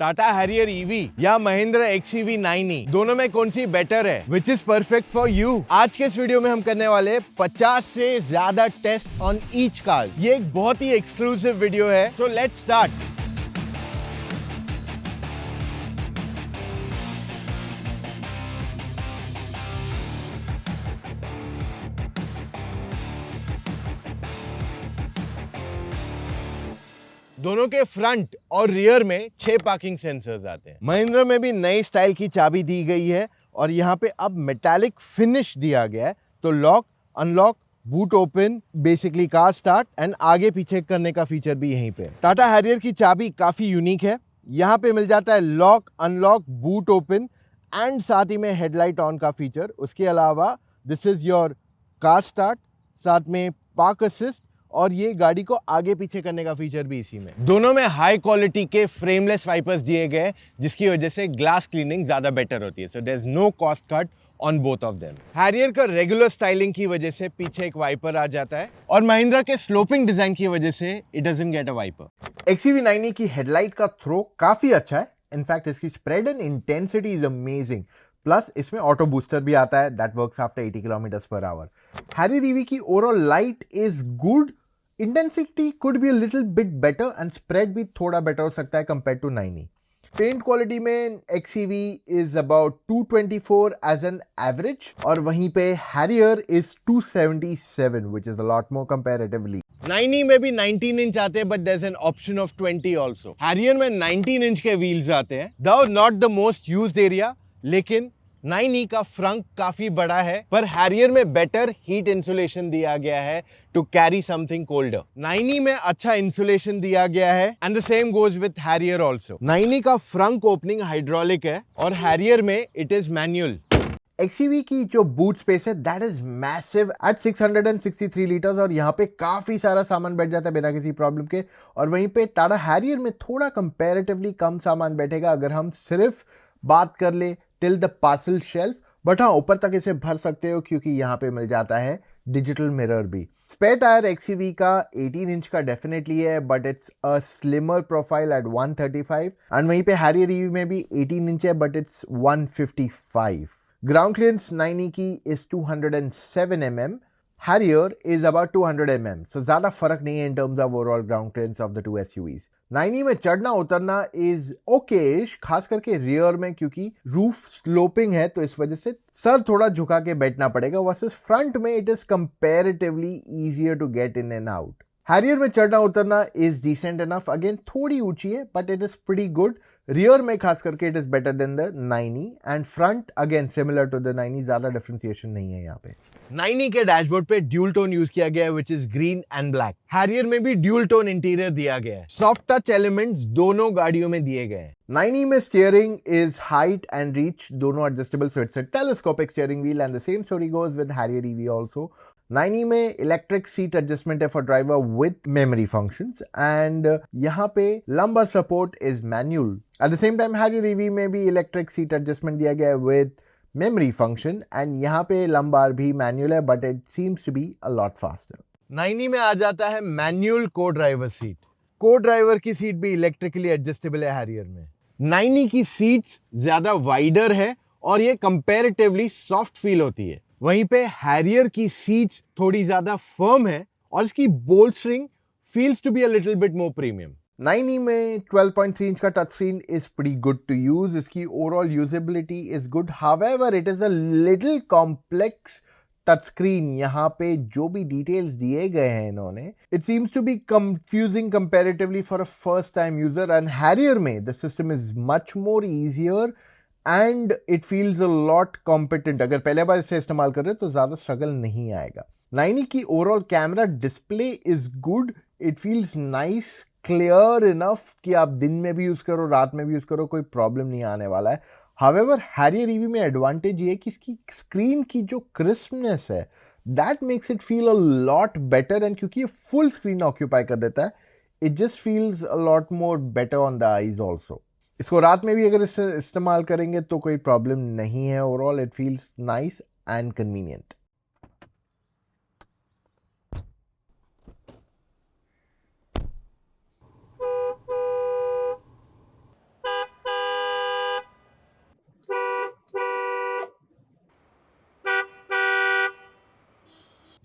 Tata Harrier EV या Mahindra XUV 9e, दोनों में कौन सी बेटर है? Which is perfect for you? आज के इस वीडियो में हम करने वाले 50 से ज्यादा टेस्ट ऑन ईच कार। ये एक बहुत ही एक्सक्लूसिव वीडियो है, सो लेट्स स्टार्ट। दोनों के फ्रंट और रियर में 6 पार्किंग सेंसर्स आते हैं। महिंद्रा में भी नई स्टाइल की चाबी दी गई है और यहाँ पे अब मेटालिक फिनिश दिया गया है, तो lock, unlock, boot open, basically car start and आगे पीछे करने का फीचर भी यहीं पे। टाटा हैरियर की चाबी काफी यूनिक है। यहाँ पे मिल जाता है lock, unlock, boot open and साथ ही में हेडलाइट ऑन का फीचर। उसके अलावा this is your car start, साथ में पार्क असिस्ट और ये गाड़ी को आगे पीछे करने का फीचर भी इसी में। दोनों में हाई क्वालिटी के फ्रेमलेस वाइपर्स दिए गए, जिसकी वजह से ग्लास क्लीनिंग ज्यादा बेटर होती है। So there is no cost cut on both of them. Harrier का रेगुलर स्टाइलिंग की वजह से पीछे एक वाइपर आ जाता है और महिंद्रा के स्लोपिंग डिजाइन की वजह से it doesn't get a wiper. XUV 9e की हेडलाइट का थ्रो काफी अच्छा है। इनफैक्ट इसकी spread and intensity is amazing. Plus इसमें ऑटो बूस्टर भी आता है that works after 80 kilometres per hour. Harrier EV की overall light is good. Intensity could be a little bit better and spread भी थोड़ा बेटर हो सकता है compare to 9e। Paint quality में XUV is about 224 as an average और वहीं पे Harrier is 277 which is a lot more comparatively. 9e में भी 19 इंच आते हैं but there is an option of 20 also. Harrier में 19 इंच के व्हील्स आते हैं, though not the most used area, लेकिन 9e का फ्रंट काफी बड़ा है, पर हैरियर में बेटर हीट इंसुलेशन दिया गया है to carry something colder. 9e में अच्छा इंसुलेशन दिया गया है and the same goes with Harrier also. 9e का फ्रंट ओपनिंग हाइड्रोलिक है और हैरियर में इट इज मैनुअल। XUV की जो बूट स्पेस है that is massive at 663 litres और यहाँ पे काफी सारा सामान बैठ जाता है बिना किसी प्रॉब्लम के। और वहीं पे टाटा हैरियर में थोड़ा कंपैरेटिवली कम सामान बैठेगा अगर हम सिर्फ बात कर ले till the parcel shelf, but हाँ ऊपर तक इसे भर सकते हो क्योंकि यहाँ पे मिल जाता है डिजिटल मिरर भी। स्पेयर टायर XUV का 18 इंच का डेफिनेटली है but it's a slimmer profile at 135 and वहीं पे हैरियर ईवी में भी 18 इंच है but it's 155। Ground clearance 9e की is 207 mm, Harrier is about 200 mm, so ज्यादा फर्क नहीं है in terms of overall ground clearance of the two SUVs। 9e में चढ़ना उतरना इज ओके, खास करके रियर में क्योंकि रूफ स्लोपिंग है तो इस वजह से सर थोड़ा झुका के बैठना पड़ेगा, वर्सेस फ्रंट में it is comparatively easier to get in and out. Harrier में चढ़ना उतरना इज डिसेंट इनफ, अगेन थोड़ी ऊंची है but it is pretty good. Rear में खास करके it is better than the 9e and front again similar to the 9e, ज्यादा डिफरेंशिएशन नहीं है यहाँ पे। 9e के डैशबोर्ड पे ड्यूल टोन यूज किया गया है which is green and black. Harrier में भी ड्यूल टोन इंटीरियर दिया गया है। सॉफ्ट टच एलिमेंट्स दोनों गाड़ियों में दिए गए हैं। 9e में steering is height and reach दोनों adjustable, so it's a telescopic steering wheel and the same story goes with Harrier EV also. 9e में इलेक्ट्रिक सीट एडजस्टमेंट है for driver with memory functions and यहाँ पे lumbar support is manual. At the same time Harrier EV में भी electric seat adjustment दिया गया है with memory function and यहाँ पे लंबार भी मैनुअल है but it seems to be a lot faster. 9e में आ जाता है मैनुअल को ड्राइवर सीट। को ड्राइवर की सीट भी इलेक्ट्रिकली एडजस्टेबल है हैरियर में। 9e की सीट्स ज्यादा वाइडर है और ये कंपैरेटिवली सॉफ्ट फील होती है, वहीं पे हैरियर की सीट्स थोड़ी ज्यादा फर्म है और इसकी bolstering feels to be a little bit more premium. 9e में 12.3 इंच का touch screen is pretty good to use. इसकी overall usability is good, however it is a little complex touch screen. यहाँ पे जो भी डिटेल्स दिए गए हैं इन्होंने, it seems to be confusing comparatively for a first time user. And Harrier में the system is much more easier and it feels a lot competent. अगर पहले बार इसे इस्तेमाल कर रहे हो तो ज्यादा स्ट्रगल नहीं आएगा। 9e की overall camera display is good, it feels nice, clear enough कि आप दिन में भी यूज करो रात में भी यूज करो, कोई प्रॉब्लम नहीं आने वाला है। हाउएवर हैरियर ईवी में एडवांटेज ये है कि इसकी स्क्रीन की जो क्रिस्पनेस है that makes it feel a lot better and क्योंकि ये फुल स्क्रीन ऑक्यूपाई कर देता है it just feels a lot more better on the eyes also. इसको रात में भी अगर इसे इस्तेमाल करेंगे तो कोई प्रॉब्लम नहीं है। Overall it feels nice and convenient.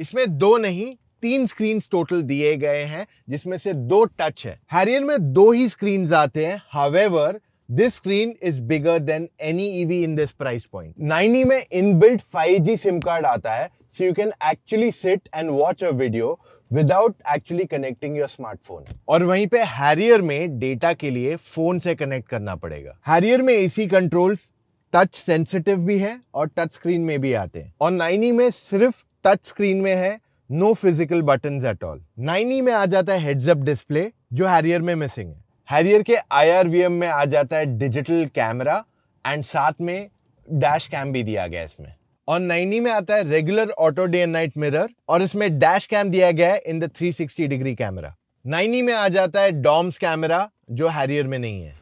इसमें 2 नहीं 3 स्क्रीन टोटल दिए गए हैं, जिसमें से 2 टच है। हैरियर में 2 ही स्क्रीन आते हैं। However this screen is bigger than any EV in this price point. 9e में इनबिल्ट 5G सिम कार्ड आता है, so you can actually sit and watch a video without actually connecting your smartphone. और वहीं पे Harrier में data के लिए phone से कनेक्ट करना पड़ेगा। हैरियर में एसी कंट्रोल्स टच सेंसिटिव भी है और टच स्क्रीन में भी आते हैं, और 9e में सिर्फ टच स्क्रीन में है, no physical buttons at all. 9e में आ जाता है हेड्स अप डिस्प्ले, जो हैरियर में मिसिंग है। हैरियर के IRVM में आ जाता है डिजिटल कैमरा एंड साथ में डैश कैम भी दिया गया इसमें। और 9e में आता है regular auto day and night mirror, और इसमें डैश कैम दिया गया है in the 360 degree camera. 9e में आ जाता है डॉम्स कैमरा, जो हैरियर में नहीं है।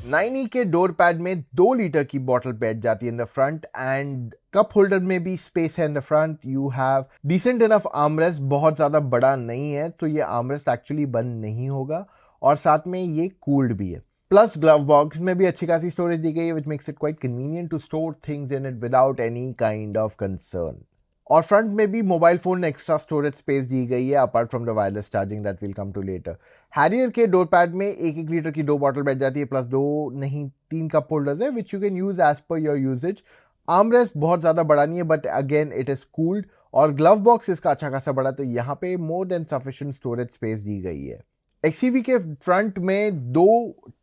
नाइनी के डोर पैड में 2 लीटर की बॉटल बैठ जाती है in the front, and cup holder में भी स्पेस है in the front. You have decent enough armrest, बहुत ज्यादा बड़ा नहीं है तो ये आर्मरेस्ट एक्चुअली बंद नहीं होगा, और साथ में ये कूल्ड भी है। प्लस ग्लव बॉक्स में भी अच्छी खासी स्टोरेज दी गई है, which makes it quite convenient to store things in it without any kind of concern. और फ्रंट में भी mobile phone extra storage space दी गई है, apart from the wireless charging that will come to later. Harrier के door pad में 1-1 litre की 2 bottle बैठ जाती है, प्लस 2 नहीं 3 कप होल्डर्स है, which you can use as per your usage. Armrest बहुत ज्यादा बड़ा नहीं है, but again it is cooled, और ग्लव बॉक्स इसका अच्छा खासा बड़ा, तो यहाँ पे more than sufficient storage space दी गई है। XCV के फ्रंट में 2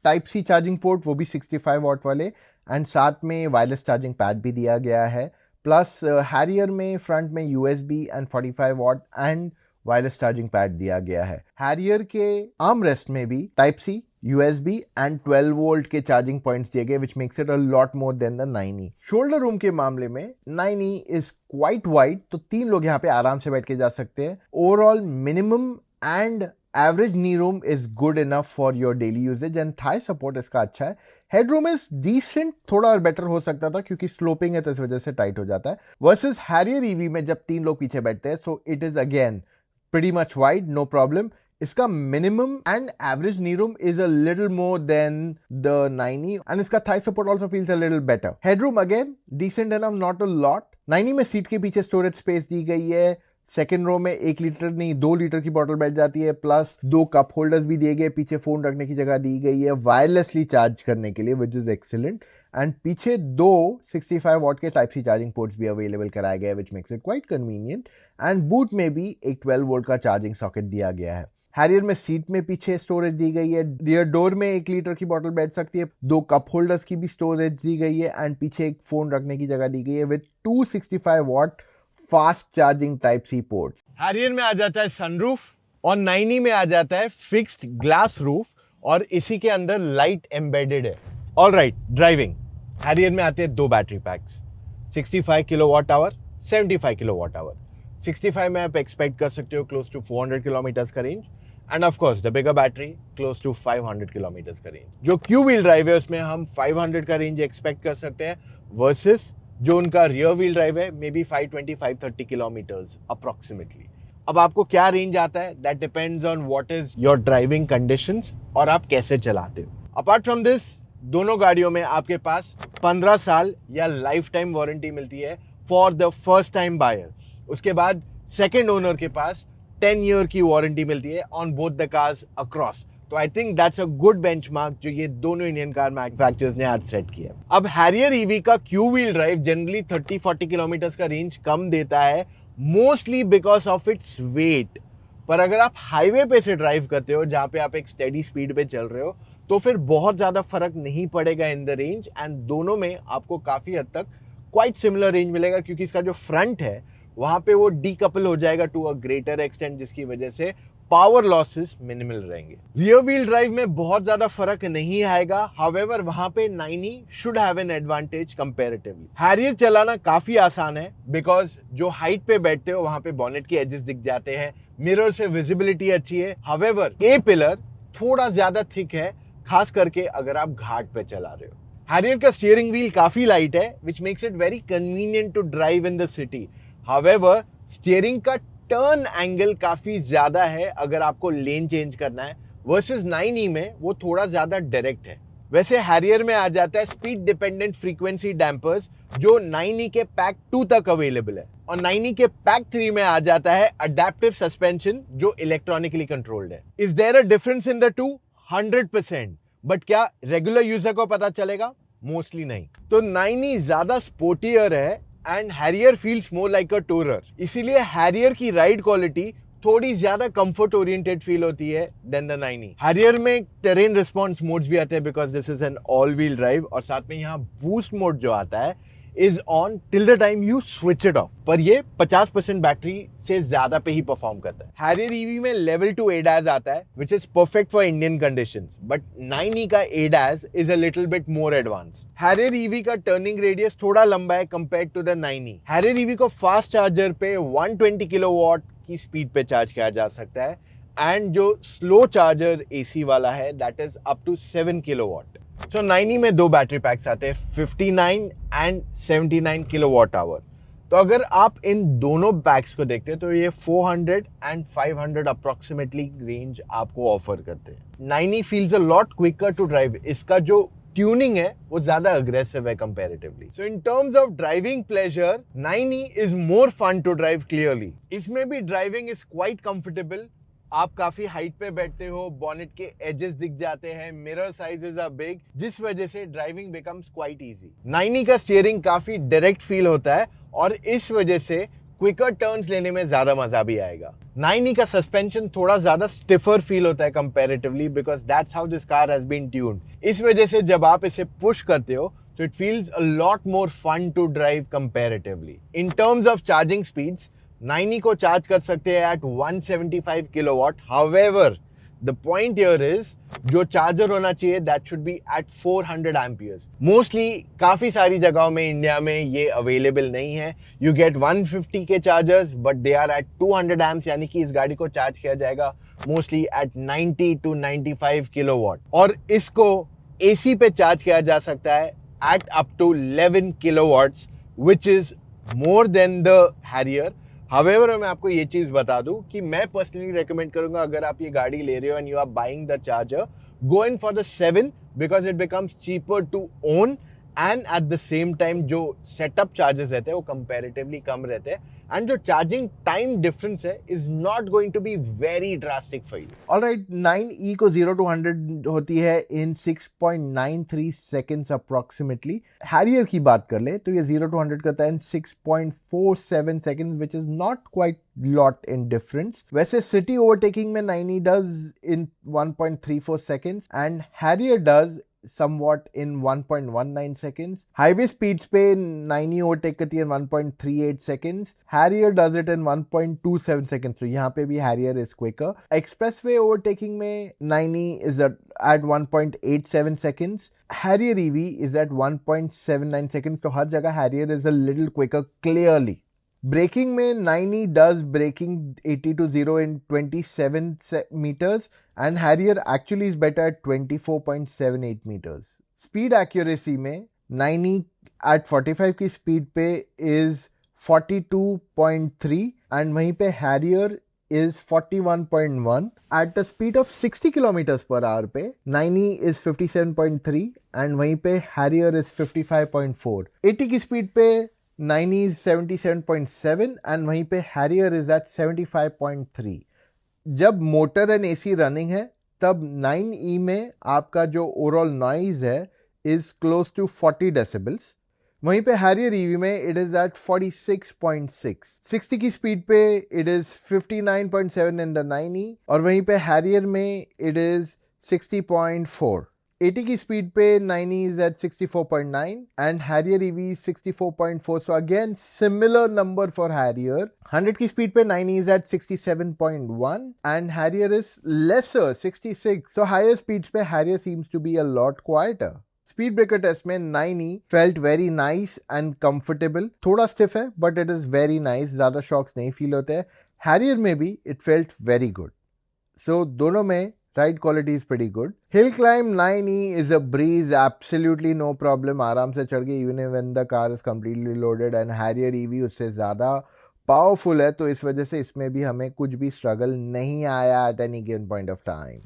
टाइप सी चार्जिंग पोर्ट, वो भी 65 वॉट वाले, एंड साथ में वायरलेस चार्जिंग पैड भी दिया गया है। प्लस हैरियर में फ्रंट में USB and 45 watt and wireless charging pad दिया गया है। हैरियर के आर्म रेस्ट में भी type C, USB and 12 volt के चार्जिंग पॉइंट्स दिए गए, which makes it a lot more than the 9e। Shoulder room के मामले में 9e इज क्वाइट वाइड, तो 3 लोग यहाँ पे आराम से बैठ के जा सकते हैं। Overall minimum and average knee room is good enough for your daily usage, and thigh support इसका अच्छा है। हेडरूम इज डिसेंट, थोड़ा और बेटर हो सकता था क्योंकि स्लोपिंग है तो इस वजह से टाइट हो जाता है, वर्सेस हैरियर ईवी में जब 3 लोग पीछे बैठते हैं, so it is again pretty much wide, no problem. इसका minimum and average knee room is a little more than the 9e, and इसका thigh support also feels a little better. Headroom again decent enough, not a lot. 9e में seat के पीछे storage space दी गई है। Second row में 1 litre नहीं 2 litre की बॉटल बैठ जाती है, प्लस 2 कप होल्डर्स भी दिए गए, पीछे फोन रखने की जगह दी गई है वायरलेसली चार्ज करने के लिए, विच इज एक्सीलेंट। एंड पीछे 2 65 वॉट के टाइप सी चार्जिंग पोर्ट्स भी अवेलेबल कराए गए, which makes it quite convenient. And boot में भी एक 12 वोल्ट का चार्जिंग सॉकेट दिया गया है। हैरियर में सीट में पीछे स्टोरेज दी गई है, रियर डोर में 1 लीटर की बॉटल बैठ सकती है, 2 कप होल्डर्स की भी स्टोरेज दी गई है, एंड पीछे एक फोन रखने की जगह दी गई है with 265 watt fast charging type C ports. Harrier में आ जाता है सनरूफ, और 9e में आ जाता है फिक्स्ड ग्लास रूफ, और इसी के अंदर लाइट एम्बेडेड है। Alright, driving. हैरियर में आते हैं 2 battery packs, 65 kilowatt hour, 75 kilowatt hour. 65 में आप एक्सपेक्ट कर सकते हो क्लोज टू 400 किलोमीटर्स का रेंज, and of course the bigger battery close to 500 kilometres का रेंज। जो क्यू व्हील ड्राइव है उसमें हम 500 का रेंज एक्सपेक्ट कर सकते हैं, वर्सेस जो उनका रियर व्हील ड्राइव है मे बी 520-530 किलोमीटर्स अप्रोक्सीमेटली। अब आपको क्या रेंज आता है, that depends on what is your driving conditions और आप कैसे चलाते हो। अपार्ट फ्रॉम दिस, दोनों गाड़ियों में आपके पास 15 साल या लाइफ टाइम वारंटी मिलती है for the first time buyer. उसके बाद सेकेंड ओनर के पास 10 ईयर की वारंटी मिलती है on both the cars across. तो I think that's a good benchmark जो ये दोनों इंडियन कार मैन्युफैक्चरर्स ने आज सेट किया। अब हैरियर ईवी का Q wheel drive generally 30-40 kilometres का रेंज कम देता है, mostly because of its weight. पर अगर आप हाईवे पे से ड्राइव करते हो जहां पे आप एक स्टेडी स्पीड पे चल रहे हो तो फिर बहुत ज्यादा फर्क नहीं पड़ेगा इन द रेंज, एंड दोनों में आपको काफी हद तक क्वाइट सिमिलर रेंज मिलेगा, क्योंकि इसका जो फ्रंट है वहां पे वो डीकपल हो जाएगा टू अ ग्रेटर एक्सटेंट, जिसकी वजह से पावर लॉसेस मिनिमल रहेंगे। रियर व्हील ड्राइव में बहुत ज्यादा फर्क नहीं आएगा, हाउएवर वहां पे 9e should have an advantage comparatively. Harrier चलाना काफी आसान है बिकॉज जो हाइट पे बैठते हो वहां पे बॉनेट के एजेस दिख जाते हैं, मिरर से विजिबिलिटी अच्छी है। हाउएवर ए पिलर थोड़ा ज्यादा थिक है, खास करके अगर आप घाट पे चला रहे हो। हैरियर का स्टीयरिंग व्हील काफी लाइट है which makes it very convenient to drive in the city. However steering का टर्न एंगल काफी ज्यादा है अगर आपको लेन चेंज करना है, वर्सेस 9e में वो थोड़ा ज्यादा डायरेक्ट है। वैसे हैरियर में आ जाता है स्पीड डिपेंडेंट फ्रीक्वेंसी डैम्पर्स जो 9e के पैक 2 तक अवेलेबल है, और 9e के पैक 3 में आ जाता है अडेप्टिव सस्पेंशन जो इलेक्ट्रॉनिकली कंट्रोल्ड है। Is there a difference in the two? 100%। But क्या रेगुलर यूजर को पता चलेगा? मोस्टली नहीं। तो 9e ज्यादा स्पोर्टियर है and Harrier feels more like a tourer, इसीलिए हैरियर की राइड क्वालिटी थोड़ी ज्यादा कंफर्ट ओरिएंटेड फील होती है देन द 9e। हैरियर में टेरेन रिस्पॉन्स मोड्स भी आते हैं because this is an all wheel drive, और साथ में यहाँ बूस्ट मोड जो आता है is on till the time you switch it of, पर ये 50% बैटरी से ज्यादा पे ही परफॉर्म करता है। हैरियर ईवी में लेवल 2 ADAS आता है which is perfect for Indian conditions, but 9e का ADAS is a little bit more advance. Harrier EV का टर्निंग रेडियस थोड़ा लंबा है compare to the 9e। Harrier EV को फास्ट चार्जर पे 120 किलोवाट की स्पीड पे चार्ज किया जा सकता है, एंड जो स्लो चार्जर AC वाला है that is up to 7 kilowatt. So 9e में 2 बैटरी पैक्स आते हैं, 59 एंड 79 किलोवाट आवर। तो अगर आप इन दोनों पैक्स को देखते हैं तो ये 400 एंड 500 अप्रोक्सीमेटली रेंज आपको ऑफर करते हैं। 9e feels a lot quicker to drive, इसका जो ट्यूनिंग है वो ज्यादा अग्रेसिव है comparatively. So in terms of driving pleasure 9e is more fun to drive clearly. इसमें भी ड्राइविंग इज क्वाइट कंफर्टेबल, आप काफी हाइट पे बैठते हो, बॉनेट के एजेस दिख जाते हैं, मिरर साइजेस आर बिग, जिस वजह से driving becomes quite easy. 9e का स्टीयरिंग काफी डायरेक्ट फील होता है और इस वजह से क्विकर टर्न्स लेने में ज्यादा मजा भी आएगा। 9e का सस्पेंशन थोड़ा ज्यादा स्टिफर फील होता है comparatively because that's how this car has been tuned. इस वजह से जब आप इसे पुश करते हो so it feels a lot more fun to drive comparatively. In terms of charging speeds, 9e को चार्ज कर सकते हैं at 175 kilowatt. However, the point here is जो चार्जर होना चाहिए that should be at 400 amperes. Mostly काफी सारी जगहों में इंडिया में ये अवेलेबल नहीं है। You get 150 के chargers but they are at 200 amps, यानी कि इस गाड़ी को चार्ज किया जाएगा mostly at 90 to 95 किलोवाट, और इसको AC पे चार्ज किया जा सकता है at up to 11 kilowatts, which is more than the Harrier. However, मैं आपको ये चीज बता दूं कि मैं पर्सनली रेकमेंड करूंगा अगर आप ये गाड़ी ले रहे हो and you are buying the charger, go in for the 7 because it becomes cheaper to own and at the same time जो setup charges रहते हैं वो comparatively कम रहते हैं, and जो charging time difference है is not going to be very drastic for you. Alright, 9e को 0 to 100 होती है in 6.93 seconds approximately. Harrier की बात कर ले तो ये 0 to 100 करता है in 6.47 seconds, which is not quite lot in difference. वैसे city overtaking में 9e does in 1.34 seconds and Harrier does somewhat in 1.19 seconds. Highway speeds पे 9e overtake करती है in 1.38 seconds. Harrier does it in 1.27 seconds. So यहाँ पे भी Harrier is quicker. Expressway overtaking में 9e is at 1.87 seconds. Harrier EV is at 1.79 seconds. तो हर जगह Harrier is a little quicker clearly. Braking में 9e does braking 80 to 0 in 27 meters and Harrier actually is better at 24.78 meters. Speed accuracy में 9e at 45 की speed पे is 42.3 and वहीं पे Harrier is 41.1. At the speed of 60 kilometers per hour पे 9e is 57.3 and वहीं पे Harrier is 55.4. 80 की speed पे 9e is 77.7 and वहीं पे Harrier is at 75.3. जब मोटर एंड AC रनिंग है तब 9e में आपका जो ओवरऑल नॉइज है इज क्लोज टू 40 डेसिबल्स, वहीं पे हैरियर ईवी में इट इज एट 46.6, 60 की स्पीड पे it is 59.7 in the 9e, और वहीं पे हैरियर में इट इज 60.4. 80 की स्पीड पे 9e is at 64.9 and Harrier EV is 64.4. So again, similar number for Harrier. 100 की स्पीड पे 9e is at 67.1 and Harrier is lesser, 66. So higher speeds पे Harrier seems to be a lot quieter. Speed breaker test में 9e felt very nice and comfortable. थोड़ा stiff है but it is very nice, ज्यादा shocks नहीं feel होते हैं. Harrier में भी it felt very good. So दोनों में ride quality is pretty good. Hill climb 9e is a breeze, absolutely no problem, आराम से चढ़ के even when the car is completely loaded. And Harrier EV उससे ज्यादा पावरफुल है, तो इस वजह से इसमें भी हमें कुछ भी स्ट्रगल नहीं आया at any given point of time.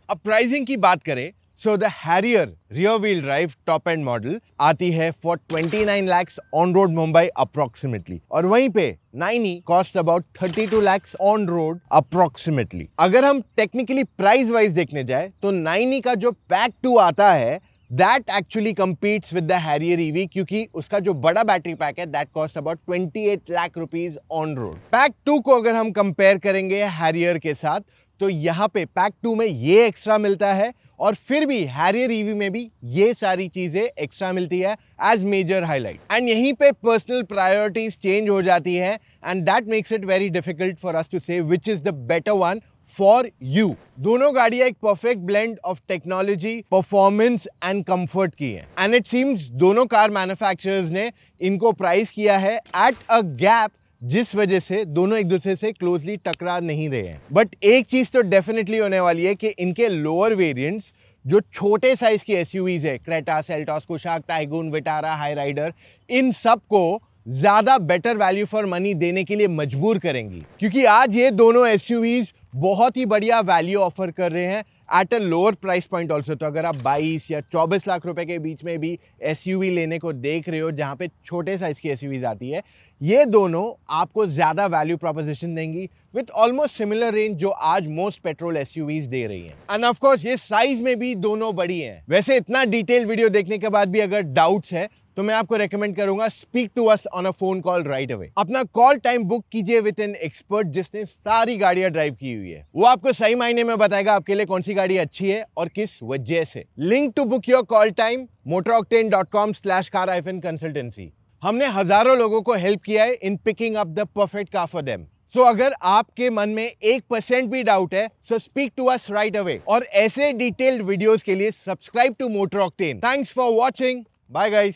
अब प्राइसिंग की बात करें, so the Harrier rear wheel drive top and model आती है for 29 lakhs on road Mumbai approximately, और वहीं पे 9e cost about 32 lakhs on road approximately. अगर हम टेक्निकली प्राइस वाइज देखने जाए तो 9e का जो पैक 2 आता है that actually competes with the Harrier EV, क्योंकि उसका जो बड़ा बैटरी पैक है that cost about 28 lakh rupees on road. Pack 2 को अगर हम कंपेयर करेंगे Harrier के साथ, तो यहाँ पे पैक 2 में ये एक्स्ट्रा मिलता है, और फिर भी Harrier EV में भी ये सारी चीजें एक्स्ट्रा मिलती है एज मेजर हाईलाइट. एंड यहीं पे पर्सनल प्रायोरिटीज चेंज हो जाती है, and that makes it very difficult for us to say which is the better one for you. दोनों गाड़ियां एक perfect blend of technology, performance and comfort की है. एंड इट सीम्स दोनों कार मैन्युफैक्चरर्स ने इनको प्राइस किया है एट अ गैप, जिस वजह से दोनों एक दूसरे से क्लोजली टकरा नहीं रहे हैं. बट एक चीज तो डेफिनेटली होने वाली है कि इनके लोअर वेरिएंट्स जो छोटे साइज की एसयूवीज है, Creta, Seltos, Kushaq, Taigun, Vitara, Hyryder, इन सब को ज्यादा बेटर वैल्यू फॉर मनी देने के लिए मजबूर करेंगी, क्योंकि आज ये दोनों एसयूवीज बहुत ही बढ़िया वैल्यू ऑफर कर रहे हैं at a lower price point also. तो अगर आप 22 या 24 लाख रुपए के बीच में भी एसयूवी लेने को देख रहे हो, जहां पे छोटे साइज की एसयूवीज आती है, ये दोनों आपको ज्यादा वैल्यू प्रोपोजिशन देंगी विथ ऑलमोस्ट सिमिलर रेंज जो आज मोस्ट पेट्रोल एसयूवीज दे रही हैं. एंड ऑफ कोर्स ये साइज में भी दोनों बड़ी हैं. वैसे इतना डिटेल वीडियो देखने के बाद भी अगर डाउट्स है तो मैं आपको रेकमेंड करूंगा, speak to us on a phone call right away. अपना कॉल टाइम बुक कीजिए विद एन एक्सपर्ट जिसने सारी गाड़ियां ड्राइव की हुई है. वो आपको सही मायने में बताएगा आपके लिए कौन सी गाड़ी अच्छी है और किस वजह से. Link to book your call time motoroctane.com/car-consultancy. हमने हजारों लोगों को हेल्प किया है in picking up the perfect car for them. So अगर आपके मन में 1% भी डाउट है, so speak to us right away. और ऐसे डिटेल्ड वीडियोस के लिए subscribe to Motor Octane. Thanks for watching. Bye guys.